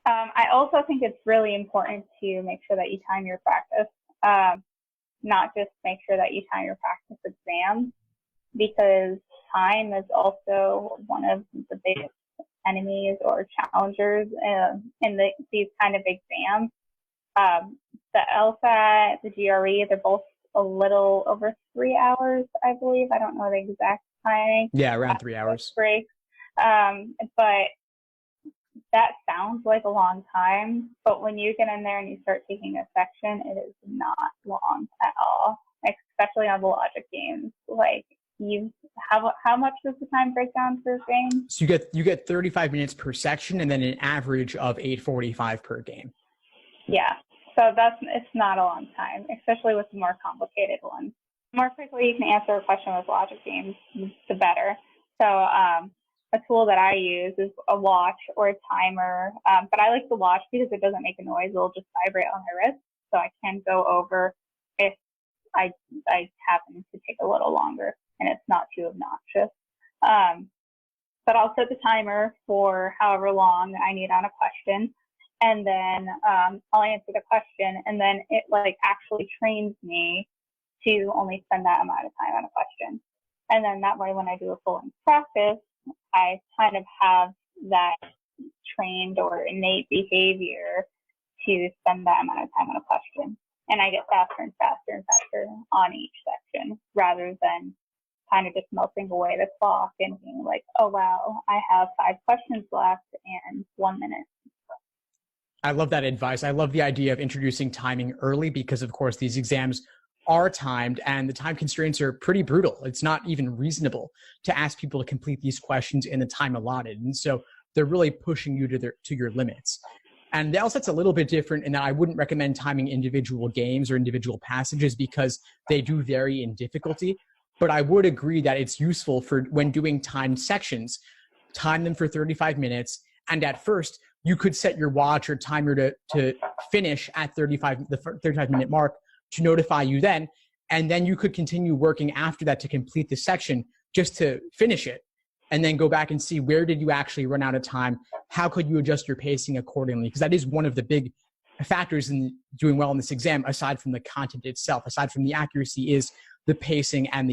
I also think it's really important to make sure that you time your practice, not just make sure that you time your practice exams, because time is also one of the biggest enemies or challengers in these kind of exams. The LSAT, the GRE, they're both a little over 3 hours, I believe. I don't know the exact timing. Yeah, around 3 hours. Break. But that sounds like a long time, but when you get in there and you start taking a section, it is not long at all, especially on the logic games. Like, how much does the time break down per game? So you get 35 minutes per section and then an average of 8:45 per game. Yeah. So it's not a long time, especially with the more complicated ones. The more quickly you can answer a question with logic games, the better. So a tool that I use is a watch or a timer, but I like the watch because it doesn't make a noise. It'll just vibrate on my wrist, so I can go over if I happen to take a little longer and it's not too obnoxious. But I'll set the timer for however long I need on a question. And then I'll answer the question, and then it actually trains me to only spend that amount of time on a question. And then that way, when I do a full length practice, I kind of have that trained or innate behavior to spend that amount of time on a question. And I get faster and faster and faster on each section, rather than kind of just melting away the clock and being like, oh, wow, I have 5 questions left and 1 minute. I love that advice. I love the idea of introducing timing early because, of course, these exams are timed and the time constraints are pretty brutal. It's not even reasonable to ask people to complete these questions in the time allotted. And so they're really pushing you to your limits. And the LSAT's a little bit different in that I wouldn't recommend timing individual games or individual passages because they do vary in difficulty. But I would agree that it's useful for when doing timed sections, time them for 35 minutes. And at first, you could set your watch or timer to finish at the 35-minute mark to notify you then. And then you could continue working after that to complete the section just to finish it. And then go back and see where did you actually run out of time? How could you adjust your pacing accordingly? Because that is one of the big factors in doing well in this exam, aside from the content itself, aside from the accuracy, is the pacing and the